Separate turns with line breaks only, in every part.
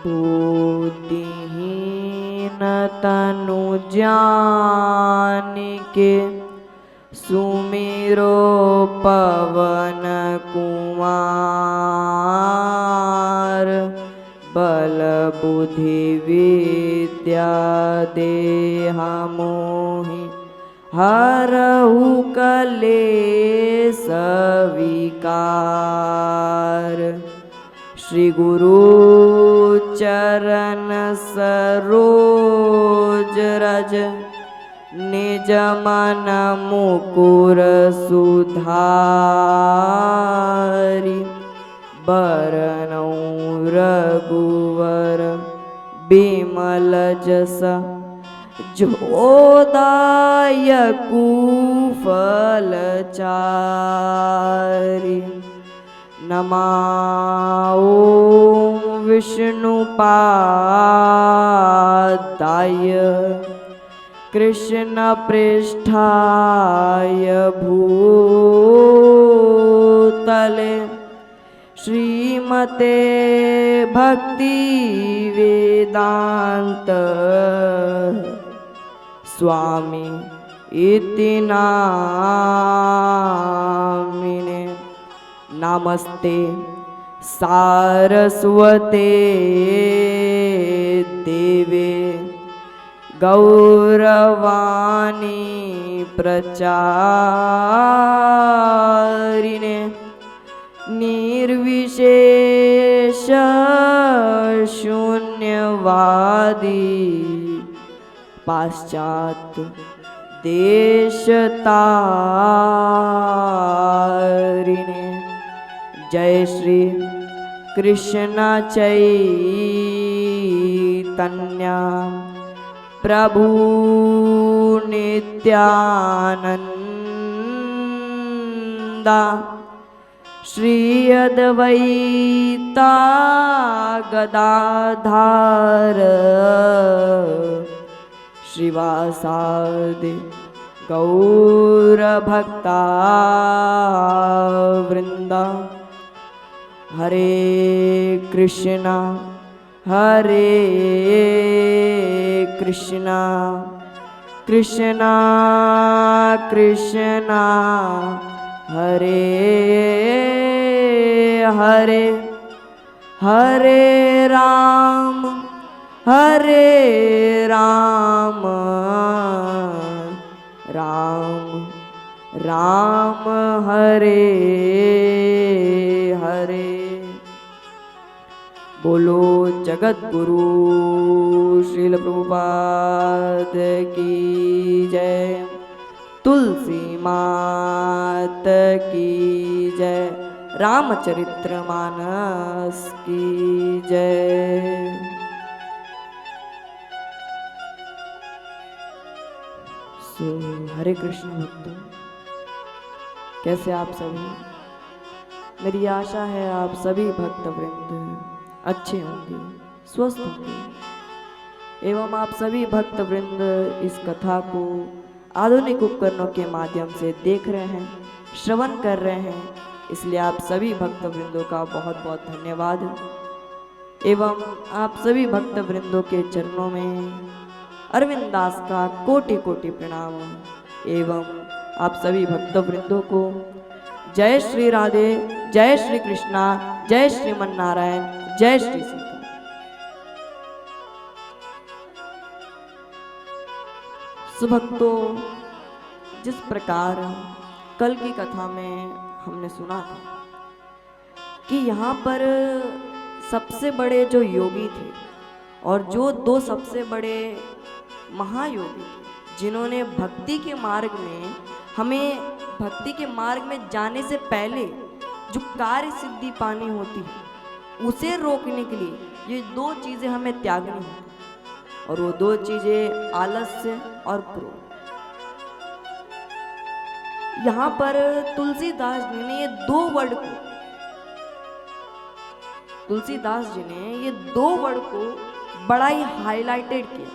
बुद्धिहीन तनु जानिके सुमिरो पवन कुमार। बल बुद्धि विद्या देह मोहि हरहु कलेश विकार। श्री गुरु चरण सरोज रज निज मन मुकुर सुधारि। बरनौ रघुवर बिमल जस जोदायकु फलचारि। नमो विष्णुपादाय कृष्ण पृष्ठाय भूतले श्रीमते भक्ति वेदांत स्वामी इति नामिने। नमस्ते सारस्वते देवे गौरवाणी प्रचारिणे। निर्विशेष शून्यवादी पाश्चात्य देशतारिणे। जय श्री कृष्ण चैतन्य प्रभु नित्यानंदा। श्री अद्वैता गदाधर श्रीवासादि गौर भक्ता वृंदा। हरे कृष्णा कृष्णा कृष्णा कृष्णा हरे हरे। हरे राम राम राम हरे हरे। बोलो जगत गुरु श्रील प्रभुपाद की जय। तुलसी मात की जय। रामचरित्र मानस की जय। हरे कृष्ण भक्तों, कैसे आप सभी? मेरी आशा है आप सभी भक्त वृंद अच्छे होंगे, स्वस्थ होंगे एवं आप सभी भक्त वृंद इस कथा को आधुनिक उपकरणों के माध्यम से देख रहे हैं, श्रवण कर रहे हैं। इसलिए आप सभी भक्त वृंदों का बहुत बहुत धन्यवाद एवं आप सभी भक्त वृंदों के चरणों में अरविंद दास का कोटि कोटि प्रणाम एवं आप सभी भक्त वृंदों को जय श्री राधे, जय श्री कृष्णा, जय श्रीमन नारायण, जय श्री सीता। सुभक्तों, जिस प्रकार कल की कथा में हमने सुना था कि यहाँ पर सबसे बड़े जो योगी थे और जो दो सबसे बड़े महायोगी थे जिन्होंने भक्ति के मार्ग में हमें भक्ति के मार्ग में जाने से पहले जो कार्य सिद्धि पानी होती है उसे रोकने के लिए ये दो चीज़ें हमें त्यागनी होती और वो दो चीज़ें आलस्य और क्रोध। यहाँ पर तुलसीदास जी ने ये दो वर्ड को बड़ा ही हाईलाइटेड किया।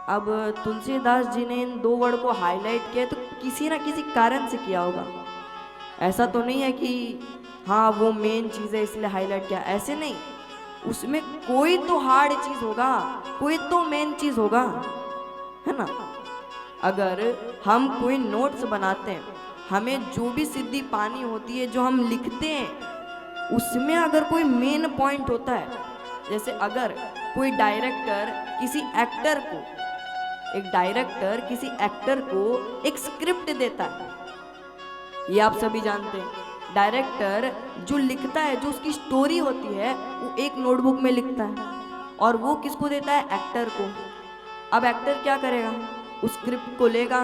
अब तुलसीदास जी ने इन दो वर्ड को हाईलाइट किया तो किसी ना किसी कारण से किया होगा। ऐसा तो नहीं है कि हाँ वो मेन चीज है इसलिए हाईलाइट किया, ऐसे नहीं। उसमें कोई तो हार्ड चीज होगा, कोई तो मेन चीज होगा, है ना। अगर हम कोई नोट्स बनाते हैं, हमें जो भी सिद्धि पानी होती है, जो हम लिखते हैं, उसमें अगर कोई मेन पॉइंट होता है, जैसे अगर कोई डायरेक्टर किसी एक्टर को, एक डायरेक्टर किसी एक्टर को एक स्क्रिप्ट देता है, ये आप सभी जानते हैं। डायरेक्टर जो लिखता है, जो उसकी स्टोरी होती है, वो एक नोटबुक में लिखता है और वो किसको देता है? एक्टर को। अब एक्टर क्या करेगा? उस स्क्रिप्ट को लेगा,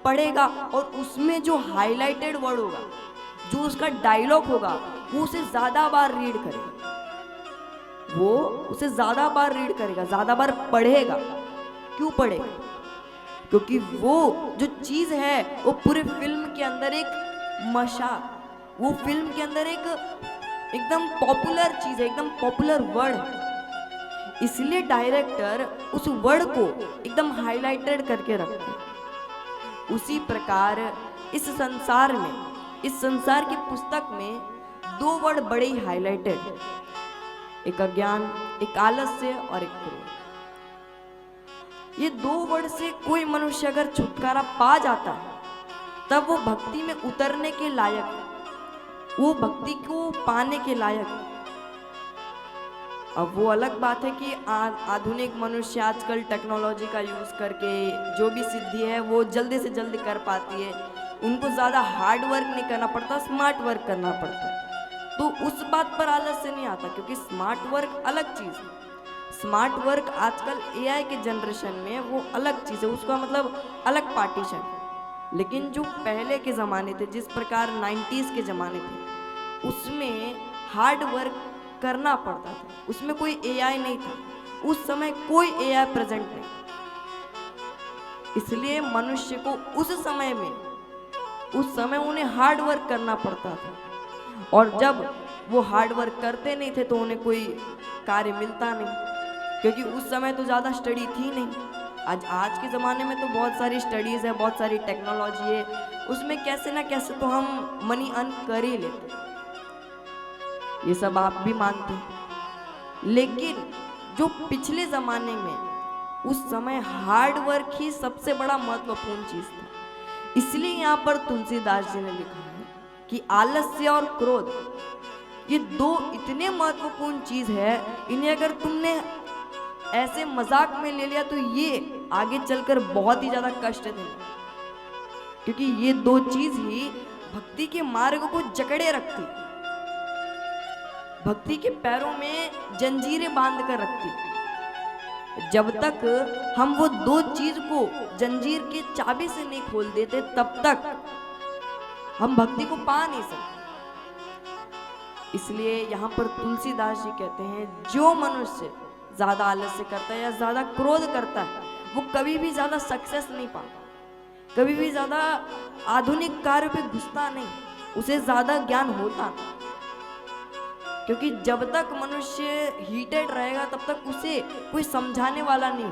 पढ़ेगा और उसमें जो हाईलाइटेड वर्ड होगा, जो उसका डायलॉग होगा, वो उसे ज्यादा बार रीड करेगा, वो उसे ज्यादा बार रीड करेगा, ज्यादा बार पढ़ेगा। क्यों पढ़ेगा? क्योंकि वो जो चीज है वो पूरे फिल्म के अंदर एक वो फिल्म के अंदर एक एकदम पॉपुलर चीज है, एकदम पॉपुलर वर्ड है। इसलिए डायरेक्टर उस वर्ड को एकदम हाईलाइटेड करके रखते हैं। उसी प्रकार इस संसार में, इस संसार की पुस्तक में दो वर्ड बड़े ही हाईलाइटेड है, एक अज्ञान, एक आलस्य और एक क्रोध। ये दो वर्ड से कोई मनुष्य अगर छुटकारा पा जाता है, तब वो भक्ति में उतरने के लायक है, वो भक्ति को पाने के लायक है। अब वो अलग बात है कि आधुनिक मनुष्य आजकल टेक्नोलॉजी का यूज करके जो भी सिद्धि है वो जल्दी से जल्दी कर पाती है, उनको ज्यादा हार्ड वर्क नहीं करना पड़ता, स्मार्ट वर्क करना पड़ता है। तो उस बात पर आलस से नहीं आता, क्योंकि स्मार्ट वर्क अलग चीज है। स्मार्ट वर्क आजकल एआई के जनरेशन में वो अलग चीज है, उसका मतलब अलग पार्टीशन है। लेकिन जो पहले के ज़माने थे, जिस प्रकार 90s के ज़माने थे, उसमें हार्ड वर्क करना पड़ता था, उसमें कोई एआई नहीं था, उस समय कोई एआई प्रेजेंट नहीं था। इसलिए मनुष्य को उस समय उन्हें हार्ड वर्क करना पड़ता था, और जब वो हार्ड वर्क करते नहीं थे तो उन्हें कोई कार्य मिलता नहीं, क्योंकि उस समय तो ज़्यादा स्टडी थी नहीं। आज के ज़माने में तो बहुत सारी स्टडीज़ है, बहुत सारी टेक्नोलॉजी है, उसमें कैसे ना कैसे तो हम मनी अर्न कर ही लेते, ये सब आप भी मानते हैं। लेकिन जो पिछले ज़माने में, उस समय हार्ड वर्क ही सबसे बड़ा महत्वपूर्ण चीज़ था। इसलिए यहाँ पर तुलसीदास जी ने लिखा है कि आलस्य और क्रोध, ये दो इतने महत्वपूर्ण चीज़ है, इन्हें अगर तुमने ऐसे मजाक में ले लिया तो ये आगे चलकर बहुत ही ज्यादा कष्ट देगा, क्योंकि ये दो चीज ही भक्ति के मार्ग को जकड़े रखती, भक्ति के पैरों में जंजीरें बांध कर रखती। जब तक हम वो दो चीज को जंजीर के चाबी से नहीं खोल देते, तब तक हम भक्ति को पा नहीं सकते। इसलिए यहाँ पर तुलसीदास जी कहते हैं, जो मनुष्य ज्यादा आलस्य करता है या ज्यादा क्रोध करता है, वो कभी भी ज्यादा सक्सेस नहीं पाता, कभी भी ज्यादा आधुनिक कार्य पे घुसता नहीं, उसे ज्यादा ज्ञान होता नहीं। क्योंकि जब तक मनुष्य हीटेड रहेगा तब तक उसे कोई समझाने वाला नहीं।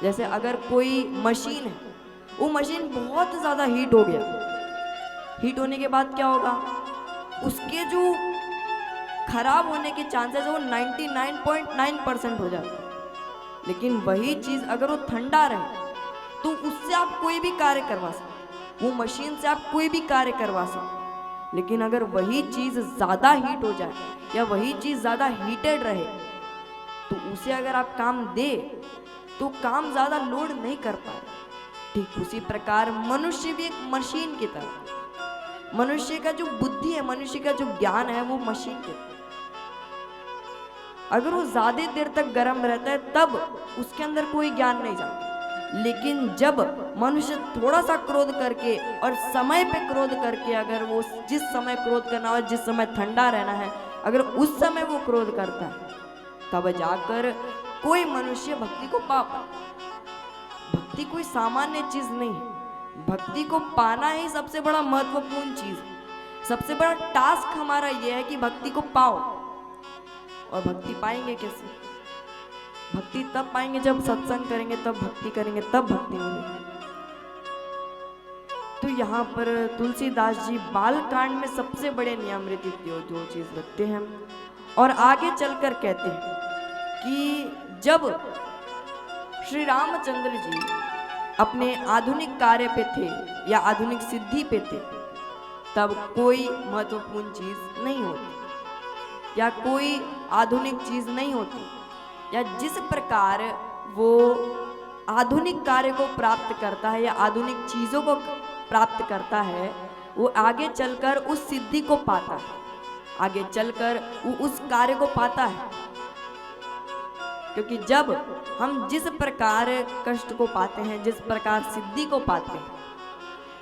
जैसे अगर कोई मशीन है, वो मशीन बहुत ज्यादा हीट हो गया, हीट होने के बाद क्या होगा, उसके जो खराब होने के चांसेस है वो 99.9% हो जाता है। लेकिन वही चीज अगर वो ठंडा रहे तो उससे आप कोई भी कार्य करवा सकते, वो मशीन से आप कोई भी कार्य करवा सकते। लेकिन अगर वही चीज ज्यादा हीट हो जाए या वही चीज ज्यादा हीटेड रहे, तो उसे अगर आप काम दे तो काम ज्यादा लोड नहीं कर पाए। ठीक उसी प्रकार मनुष्य भी एक मशीन की तरह, मनुष्य का जो बुद्धि है, मनुष्य का जो ज्ञान है, वो मशीन की तरह। अगर वो ज्यादा देर तक गर्म रहता है तब उसके अंदर कोई ज्ञान नहीं जाता। लेकिन जब मनुष्य थोड़ा सा क्रोध करके और समय पे क्रोध करके, अगर वो जिस समय क्रोध करना हो, जिस समय ठंडा रहना है, अगर उस समय वो क्रोध करता है, तब जाकर कोई मनुष्य भक्ति को पा पाता। भक्ति कोई सामान्य चीज नहीं है, भक्ति को पाना ही सबसे बड़ा महत्वपूर्ण चीज है। सबसे बड़ा टास्क हमारा यह है कि भक्ति को पाओ। और भक्ति पाएंगे कैसे? भक्ति तब पाएंगे जब सत्संग करेंगे, तब भक्ति करेंगे, तब भक्ति मिलेगी। तो यहाँ पर तुलसीदास जी बाल कांड में सबसे बड़े नियम रीति जो चीज रखते हैं और आगे चलकर कहते हैं कि जब श्री रामचंद्र जी अपने आधुनिक कार्य पे थे या आधुनिक सिद्धि पे थे, तब कोई महत्वपूर्ण चीज नहीं होती या कोई आधुनिक चीज नहीं होती, या जिस प्रकार वो आधुनिक कार्य को प्राप्त करता है या आधुनिक चीजों को प्राप्त करता है, वो आगे चलकर उस सिद्धि को पाता है, आगे चलकर वो उस कार्य को पाता है। क्योंकि जब हम जिस प्रकार कष्ट को पाते हैं, जिस प्रकार सिद्धि को पाते हैं,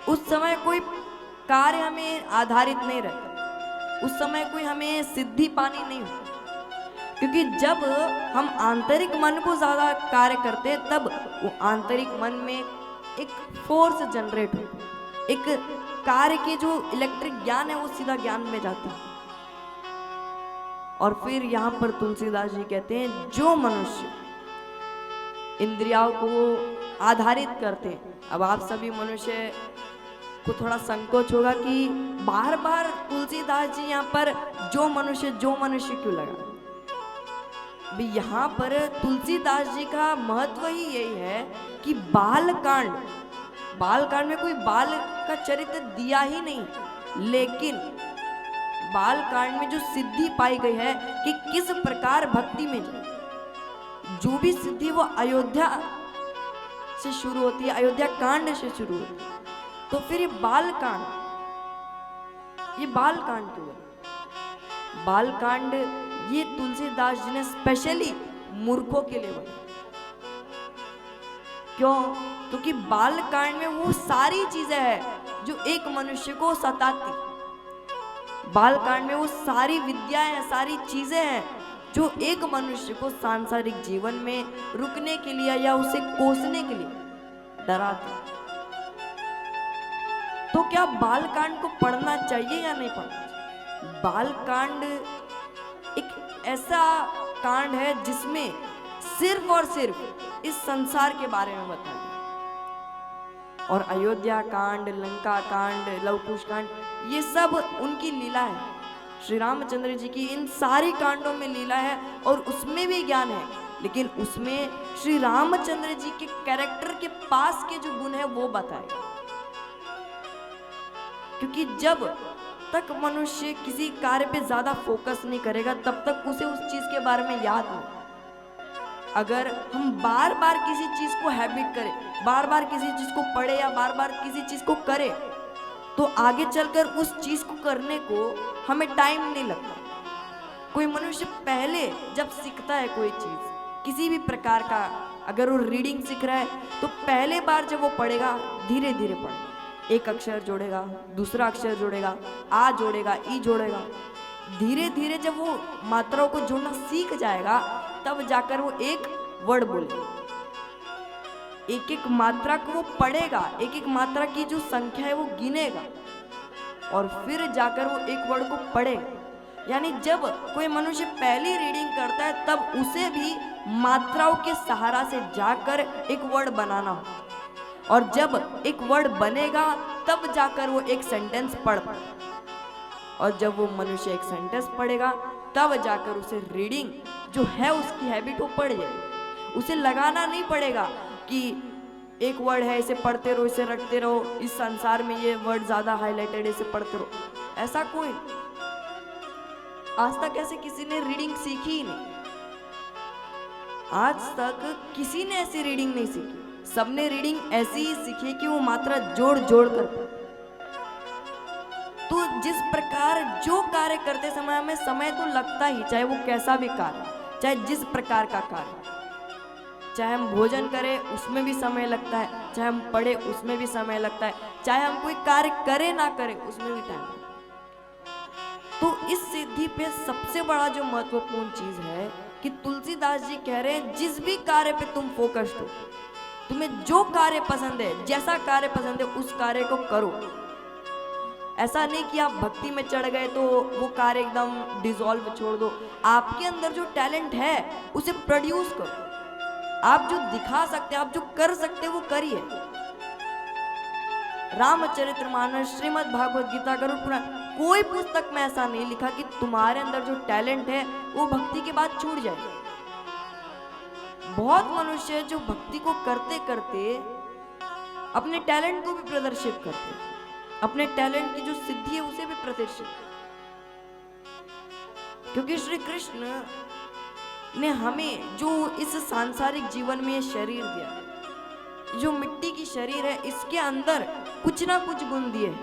उस समय कोई कार्य हमें आधारित नहीं रहता, उस समय कोई हमें सिद्धि पानी नहीं होती। क्योंकि जब हम आंतरिक मन को ज्यादा कार्य करते हैं, तब वो आंतरिक मन में एक फोर्स जनरेट हो, एक कार्य की जो इलेक्ट्रिक ज्ञान है वो सीधा ज्ञान में जाता है। और फिर यहाँ पर तुलसीदास जी कहते हैं जो मनुष्य इंद्रियों को आधारित करते हैं, अब आप सभी मनुष्य को थोड़ा संकोच होगा कि बार बार तुलसीदास जी यहाँ पर जो मनुष्य क्यों लगा। भी यहाँ पर तुलसीदास जी का महत्व ही यही है कि बाल कांड में कोई बाल का चरित्र दिया ही नहीं, लेकिन बाल कांड में जो सिद्धि पाई गई है कि किस प्रकार भक्ति में जो भी सिद्धि वो अयोध्या से शुरू होती है, अयोध्या कांड से शुरू होती है। तो फिर ये बाल कांड क्यों है? बाल कांड ये तुलसीदास जी ने स्पेशली मूर्खों के लिए बनाया। क्यों? क्योंकि बाल कांड में वो सारी चीजें हैं जो एक मनुष्य को सताती। बाल कांड में वो सारी विद्याएं, सारी चीजें हैं जो एक मनुष्य को सांसारिक जीवन में रुकने के लिए या उसे कोसने के लिए डराती। तो क्या बाल कांड को पढ़ना चाहिए या नहीं पढ़ना चाहिए? बाल कांड एक ऐसा कांड है जिसमें सिर्फ और सिर्फ इस संसार के बारे में बताया, और अयोध्या कांड, लंका कांड, लवकुश कांड, ये सब उनकी लीला है। श्री रामचंद्र जी की इन सारी कांडों में लीला है और उसमें भी ज्ञान है, लेकिन उसमें श्री रामचंद्र जी के कैरेक्टर के पास के जो गुण है वो बताएगा। क्योंकि जब तक मनुष्य किसी कार्य पे ज्यादा फोकस नहीं करेगा, तब तक उसे उस चीज के बारे में याद नहीं। अगर हम बार बार किसी चीज को हैबिट करें, बार बार किसी चीज को पढ़े या बार बार किसी चीज को करें, तो आगे चलकर उस चीज को करने को हमें टाइम नहीं लगता। कोई मनुष्य पहले जब सीखता है कोई चीज, किसी भी प्रकार का, अगर वो रीडिंग सीख रहा है तो पहले बार जब वो पढ़ेगा धीरे धीरे पढ़ेगा, एक अक्षर जोड़ेगा, दूसरा अक्षर जोड़ेगा, आ जोड़ेगा, ई जोड़ेगा, धीरे धीरे जब वो मात्राओं को जोड़ना सीख जाएगा, तब जाकर वो एक वर्ड बोलेगा। एक एक मात्रा को वो पढ़ेगा, एक एक मात्रा की जो संख्या है वो गिनेगा, और फिर जाकर वो एक वर्ड को पढ़ेगा। यानी जब कोई मनुष्य पहली रीडिंग करता है, तब उसे भी मात्राओं के सहारा से जाकर एक वर्ड बनाना हो, और जब एक वर्ड बनेगा तब जाकर वो एक सेंटेंस पढ़ पाए, और जब वो मनुष्य एक सेंटेंस पढ़ेगा तब जाकर उसे रीडिंग जो है उसकी हैबिट वो पड़ जाएगी। उसे लगाना नहीं पड़ेगा कि एक वर्ड है इसे पढ़ते रहो, इसे रटते रहो, इस संसार में ये वर्ड ज्यादा हाईलाइटेड है इसे पढ़ते रहो, ऐसा कोई नहीं। आज तक ऐसे किसी ने रीडिंग सीखी ही नहीं, आज तक किसी ने ऐसी रीडिंग नहीं सीखी। सबने रीडिंग ऐसी ही सीखी कि वो मात्रा जोड़ जोड़ कर। तो जिस प्रकार जो कार्य करते समय हमें समय तो लगता ही, चाहे वो कैसा भी कार्य, चाहे जिस प्रकार का कार्य, चाहे हम भोजन करें उसमें भी समय लगता है, चाहे हम पढ़े उसमें भी समय लगता है, चाहे हम कोई कार्य करें ना करें उसमें भी टाइम लगता है। तो इस सिद्धि पे सबसे बड़ा जो महत्वपूर्ण चीज है कि तुलसीदास जी कह रहे हैं जिस भी कार्य पे तुम फोकस्ड हो, तुम्हें जो कार्य पसंद है, जैसा कार्य पसंद है, उस कार्य को करो। ऐसा नहीं कि आप भक्ति में चढ़ गए तो वो कार्य एकदम डिसॉल्व छोड़ दो। आपके अंदर जो टैलेंट है उसे प्रोड्यूस करो। आप जो दिखा सकते हैं, आप जो कर सकते हैं वो करिए। रामचरितमानस, श्रीमद् भागवत गीता, गरुड़ पुराण, कोई पुस्तक में ऐसा नहीं लिखा कि तुम्हारे अंदर जो टैलेंट है वो भक्ति के बाद छूट जाए। बहुत मनुष्य है जो भक्ति को करते करते अपने टैलेंट को भी प्रदर्शित करते, अपने टैलेंट की जो सिद्धि है उसे भी प्रदर्शित, क्योंकि श्री कृष्ण ने हमें जो इस सांसारिक जीवन में शरीर दिया, जो मिट्टी की शरीर है, इसके अंदर कुछ ना कुछ गुण दिए,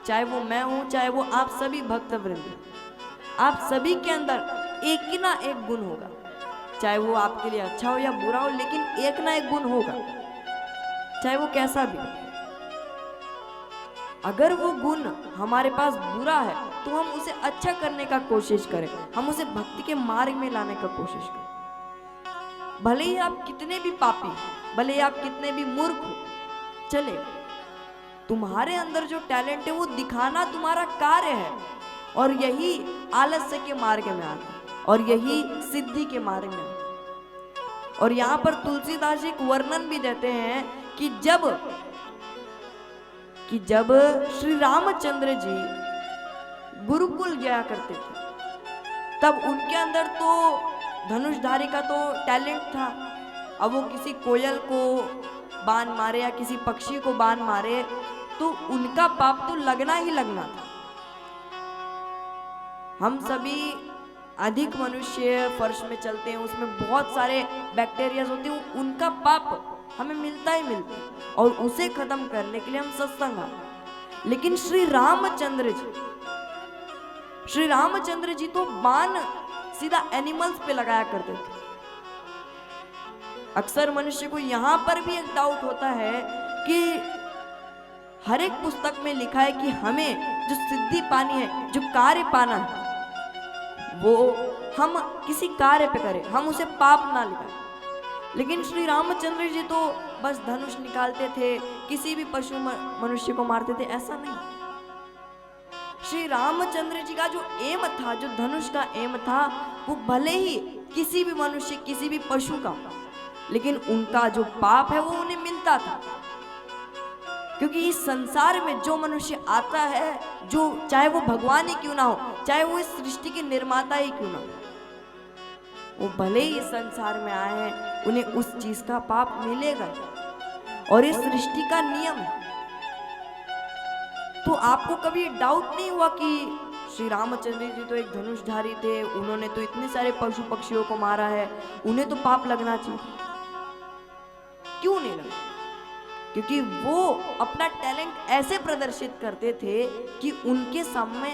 चाहे वो मैं हूं, चाहे वो आप सभी भक्तवृंद, आप सभी के अंदर एक ही ना एक गुण होगा, चाहे वो आपके लिए अच्छा हो या बुरा हो, लेकिन एक ना एक गुण होगा, चाहे वो कैसा भी। अगर वो गुण हमारे पास बुरा है तो हम उसे अच्छा करने का कोशिश करें, हम उसे भक्ति के मार्ग में लाने का कोशिश करें। भले ही आप कितने भी पापी, भले ही आप कितने भी मूर्ख हो, चले, तुम्हारे अंदर जो टैलेंट है वो दिखाना तुम्हारा कार्य है, और यही आलस्य के मार्ग में आता है, और यही सिद्धि के मार्ग में आता है। और यहाँ पर तुलसीदास जी एक वर्णन भी देते हैं कि जब श्री रामचंद्र जी गुरुकुल गया करते थे, तब उनके अंदर तो धनुषधारी का तो टैलेंट था। अब वो किसी कोयल को बाण मारे या किसी पक्षी को बाण मारे तो उनका पाप तो लगना ही लगना था। हम सभी अधिक मनुष्य फर्श में चलते हैं, उसमें बहुत सारे बैक्टीरिया होते हैं, उनका पाप हमें मिलता ही मिलता है, और उसे खत्म करने के लिए हम सत्संग आते। लेकिन श्री रामचंद्र जी तो बाण सीधा एनिमल्स पे लगाया करते थे। अक्सर मनुष्य को यहाँ पर भी एक डाउट होता है कि हर एक पुस्तक में लिखा है कि हमें जो सिद्धि पानी है, जो कार्य पाना है, वो हम किसी कार्य पे करें, हम उसे पाप ना लिखाएं। लेकिन श्री रामचंद्र जी तो बस धनुष निकालते थे, किसी भी पशु मनुष्य को मारते थे, ऐसा नहीं। श्री रामचंद्र जी का जो एम था, जो धनुष का एम था, वो भले ही किसी भी मनुष्य, किसी भी पशु का, लेकिन उनका जो पाप है वो उन्हें मिलता था। क्योंकि इस संसार में जो मनुष्य आता है, जो चाहे वो भगवान ही क्यों ना हो, चाहे वो इस सृष्टि के निर्माता ही क्यों ना हो, वो भले ही इस संसार में आए हैं, उन्हें उस चीज का पाप मिलेगा, और इस सृष्टि का नियम है। तो आपको कभी डाउट नहीं हुआ कि श्री रामचंद्र जी तो एक धनुषधारी थे, उन्होंने तो इतने सारे पशु पक्षियों को मारा है, उन्हें तो पाप लगना चाहिए? क्यों नहीं लगा? क्योंकि वो अपना टैलेंट ऐसे प्रदर्शित करते थे कि उनके सामने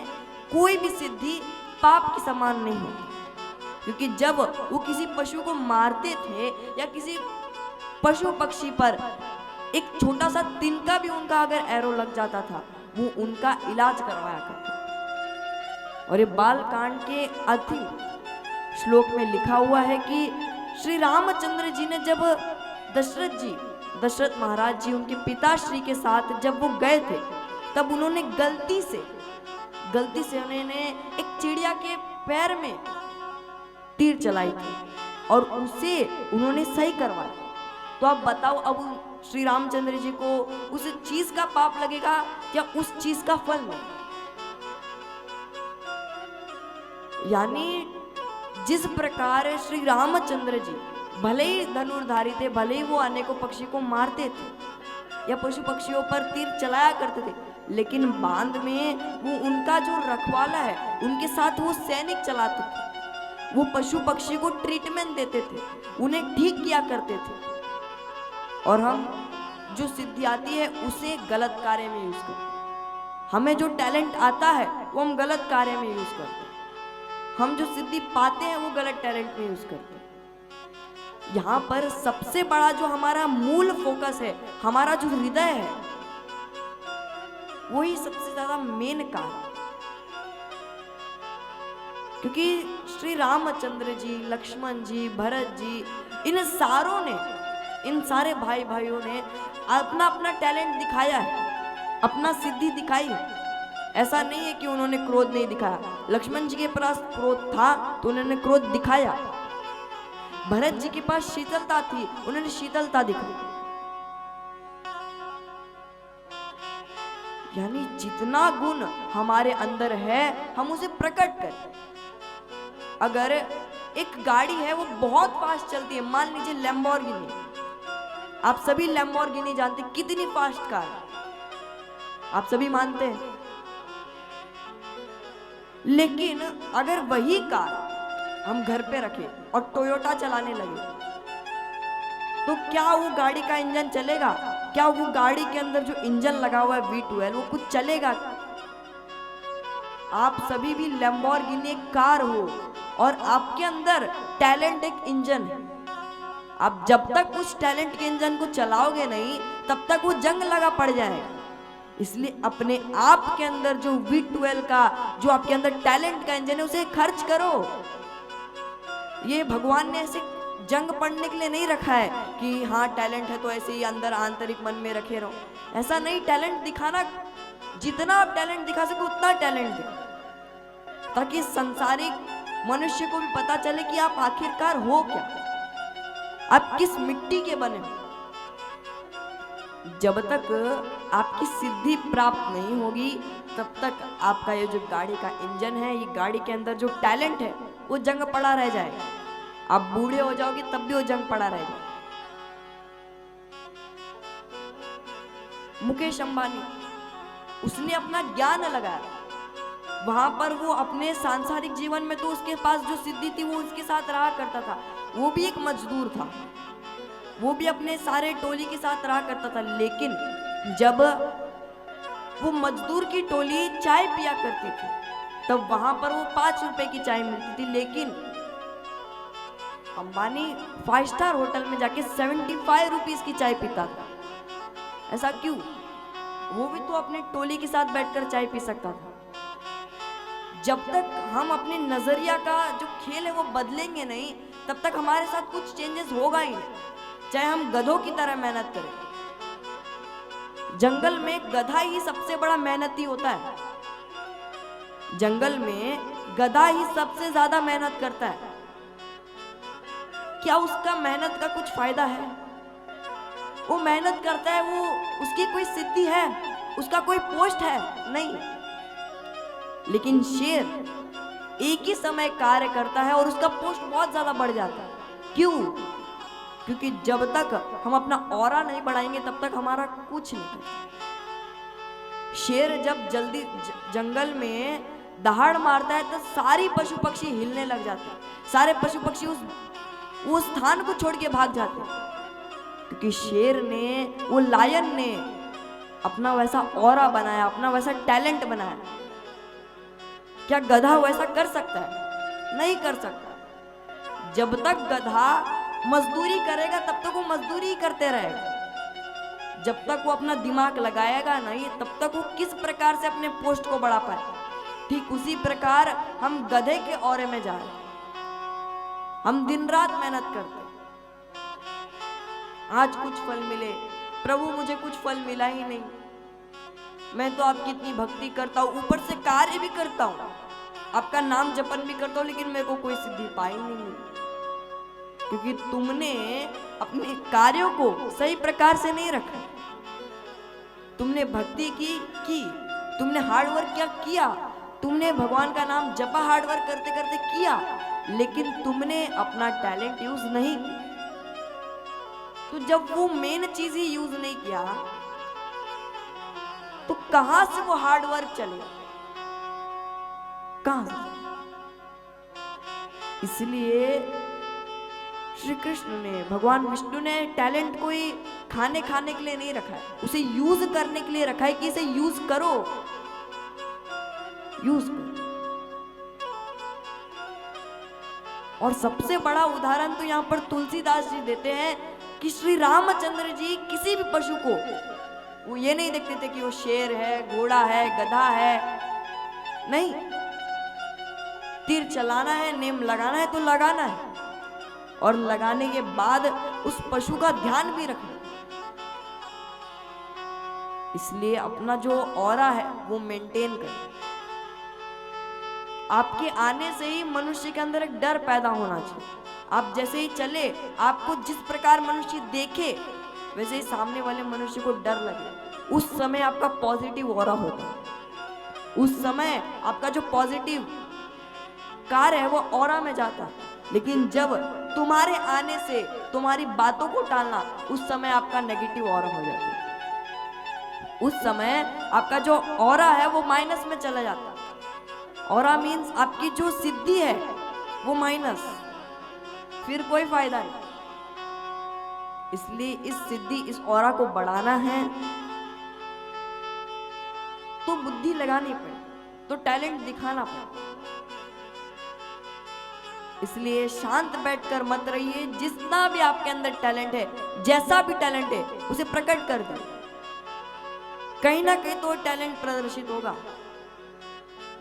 कोई भी सिद्धि पाप के समान नहीं होती। क्योंकि जब वो किसी पशु को मारते थे या किसी पशु पक्षी पर एक छोटा सा तिनका भी उनका अगर एरो लग जाता था, वो उनका इलाज करवाया करते। और ये बालकांड के अंतिम श्लोक में लिखा हुआ है कि श्री रामचंद्र जी ने जब दशरथ महाराज जी उनके पिताश्री के साथ जब वो गए थे, तब उन्होंने गलती से उन्होंने एक चिड़िया के पैर में तीर चलाई थी और उसे उन्होंने सही करवाया। तो आप बताओ, अब श्री रामचंद्र जी को उस चीज का पाप लगेगा या उस चीज का फल नहीं? यानी जिस प्रकार श्री रामचंद्र जी भले ही धनुर्धारी थे, भले ही वो अनेकों पक्षी को मारते थे या पशु पक्षियों पर तीर चलाया करते थे, लेकिन बांध में वो उनका जो रखवाला है, उनके साथ वो सैनिक चलाते थे, वो पशु पक्षी को ट्रीटमेंट देते थे, उन्हें ठीक किया करते थे। और हम जो सिद्धि आती है उसे गलत कार्य में यूज करते हैं। हमें जो टैलेंट आता है वो हम गलत कार्य में यूज करते हैं। हम जो सिद्धि पाते हैं वो गलत टैलेंट में यूज करते हैं। यहाँ पर सबसे बड़ा जो हमारा मूल फोकस है, हमारा जो हृदय है, वही सबसे ज्यादा मेन कार्य। क्योंकि श्री रामचंद्र जी, लक्ष्मण जी, भरत जी, इन सारे भाई भाइयों ने अपना अपना टैलेंट दिखाया है, अपना सिद्धि दिखाई है। ऐसा नहीं है कि उन्होंने क्रोध नहीं दिखाया। लक्ष्मण जी के पास क्रोध था तो उन्होंने क्रोध दिखाया। भरत जी के पास शीतलता थी, उन्होंने शीतलता दिखाई। यानी जितना गुण हमारे अंदर है हम उसे प्रकट करें। अगर एक गाड़ी है वो बहुत फास्ट चलती है, मान लीजिए लैम्बोर्गिनी, आप सभी लैम्बोर्गिनी जानते हैं कितनी फास्ट कार है, आप सभी मानते हैं। लेकिन अगर वही कार हम घर पे रखें और टोयोटा चलाने लगे तो क्या वो गाड़ी का इंजन चलेगा? क्या वो गाड़ी के अंदर जो इंजन लगा हुआ है V12 वो कुछ चलेगा? आप सभी भी लैम्बोर्गिनी एक कार हो और आपके अंदर टैलेंट एक इंजन है। आप जब तक उस टैलेंट के इंजन को चलाओगे नहीं तब तक वो जंग लगा पड़ जाएगा। इसलिए अपने आप के अंदर जो V12 का जो आपके अंदर टैलेंट का इंजन है उसे खर्च करो। ये भगवान ने ऐसे जंग पढ़ने के लिए नहीं रखा है कि हाँ टैलेंट है तो ऐसे ही अंदर आंतरिक मन में रखे रहो, ऐसा नहीं। टैलेंट दिखाना, जितना आप टैलेंट दिखा सको उतना टैलेंट दिखाओ, ताकि संसारिक मनुष्य को भी पता चले कि आप आखिरकार हो क्या, आप किस मिट्टी के बने हो। जब तक आपकी सिद्धि प्राप्त नहीं होगी तब तक आपका ये जो गाड़ी का इंजन है, ये गाड़ी के अंदर जो टैलेंट है वो जंग पड़ा रह जाएगा। आप बूढ़े हो जाओगे तब भी वो जंग पड़ा रह जाएगा। मुकेश अंबानी, उसने अपना ज्ञान लगाया, वहां पर वो अपने सांसारिक जीवन में तो उसके पास जो सिद्धि थी वो उसके साथ रहा करता था, वो भी एक मजदूर था, वो भी अपने सारे टोली के साथ रहा करता था। लेकिन जब वो मजदूर की टोली चाय पिया करती थी तब वहां पर वो 5 रुपए की चाय मिलती थी, लेकिन अंबानी 5 स्टार होटल में जाके 75 रुपीज की चाय पीता था। ऐसा क्यों? वो भी तो अपने टोली के साथ बैठकर चाय पी सकता था। जब तक हम अपने नजरिया का जो खेल है वो बदलेंगे नहीं तब तक हमारे साथ कुछ चेंजेस होगा ही नहीं, चाहे हम गधों की तरह मेहनत करें। जंगल में गधा ही सबसे बड़ा मेहनती होता है, जंगल में गधा ही सबसे ज्यादा मेहनत करता है। क्या उसका मेहनत का कुछ फायदा है? वो मेहनत करता है, वो उसकी कोई सिद्धि है, उसका कोई पोस्ट है? नहीं। लेकिन शेर एक ही समय कार्य करता है और उसका पोस्ट बहुत ज्यादा बढ़ जाता है। क्यों? क्योंकि जब तक हम अपना ऑरा नहीं बढ़ाएंगे तब तक हमारा कुछ नहीं है। शेर जब जल्दी जंगल में दहाड़ मारता है तो सारी पशु पक्षी हिलने लग जाते हैं, सारे पशु पक्षी उस स्थान को छोड़ के भाग जाते हैं, क्योंकि शेर ने, वो लायन ने अपना वैसा ऑरा बनाया, अपना वैसा टैलेंट बनाया। क्या गधा वैसा कर सकता है? नहीं कर सकता। जब तक गधा मजदूरी करेगा तब तक वो मजदूरी ही करते रहेगा, जब तक वो अपना दिमाग लगाएगा नहीं तब तक वो किस प्रकार से अपने पोस्ट को बढ़ा पाए। ठीक उसी प्रकार हम गधे के औरे में जा रहे हैं, हम दिन रात मेहनत करते हैं, आज कुछ फल मिले, प्रभु मुझे कुछ फल मिला ही नहीं, मैं तो आपकी इतनी भक्ति करता हूँ, ऊपर से कार्य भी करता हूँ, आपका नाम जपन भी करता हूँ, लेकिन मेरे को कोई सिद्धि पाई नहीं मिली। क्योंकि तुमने अपने कार्यों को सही प्रकार से नहीं रखा। तुमने भक्ति की, तुमने हार्डवर्क क्या किया, तुमने भगवान का नाम जपा हार्डवर्क करते करते किया, लेकिन तुमने अपना टैलेंट यूज नहीं किया। तो जब वो मेन चीज ही यूज नहीं किया तो कहां से वो हार्डवर्क चलेगा? कहां से? इसलिए श्री कृष्ण ने, भगवान विष्णु ने टैलेंट को ही खाने के लिए नहीं रखा है, उसे यूज करने के लिए रखा है कि इसे यूज करो, यूज करो। और सबसे बड़ा उदाहरण तो यहाँ पर तुलसीदास जी देते हैं कि श्री रामचंद्र जी किसी भी पशु को वो ये नहीं देखते थे कि वो शेर है, घोड़ा है, गधा है, नहीं। तीर चलाना है, नेम लगाना है तो लगाना है, और लगाने के बाद उस पशु का ध्यान भी रखना। इसलिए अपना जो ऑरा है वो मेंटेन करें। आपके आने से ही मनुष्य के अंदर एक डर पैदा होना चाहिए। आप जैसे ही चले, आपको जिस प्रकार मनुष्य देखे वैसे ही सामने वाले मनुष्य को डर लगे। उस समय आपका पॉजिटिव ऑरा होता है, उस समय आपका जो पॉजिटिव कार्य है वो ऑरा में जाता है। लेकिन जब तुम्हारे आने से तुम्हारी बातों को टालना, उस समय आपका नेगेटिव ऑरा हो जाता है, उस समय आपका जो ऑरा है वो माइनस में चला जाता है। ऑरा मीन्स आपकी जो सिद्धि है वो माइनस, फिर कोई फायदा नहीं। इसलिए इस सिद्धि, इस ऑरा को बढ़ाना है तो बुद्धि लगानी पड़े, तो टैलेंट दिखाना पड़े। इसलिए शांत बैठकर मत रहिए, जितना भी आपके अंदर टैलेंट है, जैसा भी टैलेंट है उसे प्रकट कर दे। कहीं ना कहीं तो टैलेंट प्रदर्शित होगा,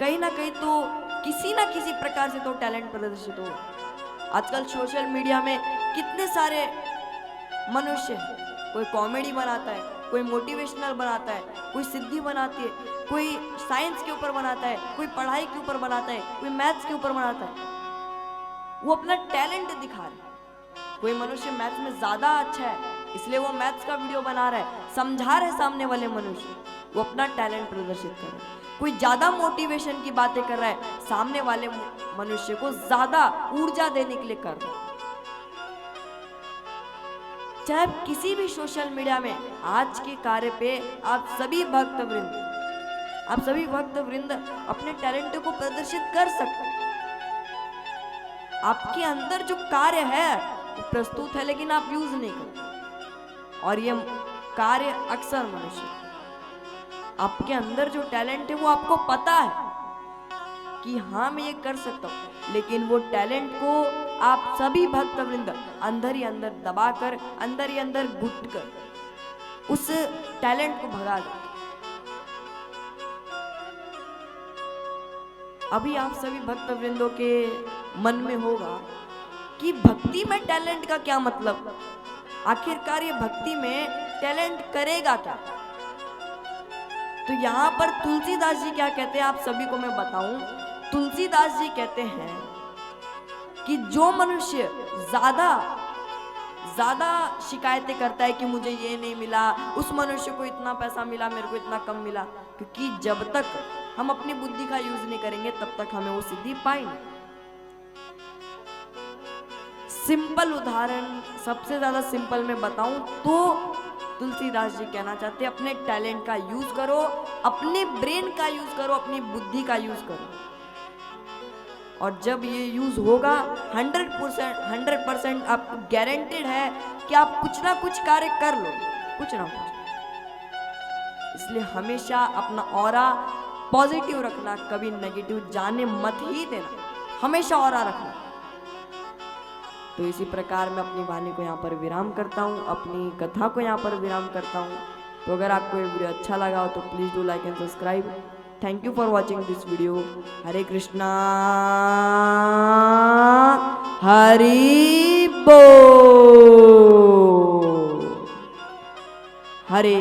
कहीं ना कहीं तो किसी ना किसी प्रकार से तो टैलेंट प्रदर्शित होगा। आजकल सोशल मीडिया में कितने सारे मनुष्य हैं, कोई कॉमेडी बनाता है, कोई मोटिवेशनल बनाता है, कोई सिद्धि बनाती है, कोई साइंस के ऊपर बनाता है, कोई पढ़ाई के ऊपर बनाता है, कोई मैथ्स के ऊपर बनाता है, वो अपना टैलेंट दिखा रहे हैं। कोई मनुष्य मैथ्स में ज्यादा अच्छा है इसलिए वो मैथ्स का वीडियो बना रहा है, समझा रहे सामने वाले मनुष्य, वो अपना टैलेंट प्रदर्शित कर रहा है। कोई ज्यादा मोटिवेशन की बातें कर रहा है, सामने वाले मनुष्य को ज्यादा ऊर्जा देने के लिए कर रहा है। चाहे किसी भी सोशल मीडिया में आज के कार्य पे आप सभी भक्त वृंद अपने टैलेंट को प्रदर्शित कर सकते हैं। आपके अंदर जो कार्य है वो प्रस्तुत है, लेकिन आप यूज नहीं करते। और ये कार्य अक्सर मनुष्य, आपके अंदर जो टैलेंट है वो आपको पता है कि हाँ मैं ये कर सकता हूँ, लेकिन वो टैलेंट को आप सभी भक्तवृंद अंदर ही अंदर दबाकर, अंदर ही अंदर घुट कर उस टैलेंट को भगा दो। अभी आप सभी भक्तवृंदों के मन में होगा कि भक्ति में टैलेंट का क्या मतलब, आखिरकार ये भक्ति में टैलेंट करेगा क्या। तो यहाँ पर तुलसीदास जी क्या कहते हैं आप सभी को मैं बताऊं। तुलसीदास जी कहते हैं कि जो मनुष्य ज्यादा शिकायतें करता है कि मुझे ये नहीं मिला, उस मनुष्य को इतना पैसा मिला, मेरे को इतना कम मिला, क्योंकि जब तक हम अपनी बुद्धि का यूज नहीं करेंगे तब तक हमें वो सिद्धि पाएंगे। सिंपल उदाहरण, सबसे ज्यादा सिंपल मैं बताऊं तो तुलसीदास जी कहना चाहते हैं अपने टैलेंट का यूज करो, अपने ब्रेन का यूज करो, अपनी बुद्धि का यूज करो। और जब ये यूज होगा 100% आपको गारंटेड है कि आप कुछ ना कुछ कार्य कर लो, कुछ ना कुछ। इसलिए हमेशा अपना ऑरा पॉजिटिव रखना, कभी नेगेटिव जाने मत ही देना, हमेशा ऑरा रखना। तो इसी प्रकार मैं अपनी वाणी को यहाँ पर विराम करता हूँ, अपनी कथा को यहाँ पर विराम करता हूँ। तो अगर आपको ये वीडियो अच्छा लगा हो तो please do like and subscribe. Thank you for watching this video. Hare Krishna, Hari बोल, हरे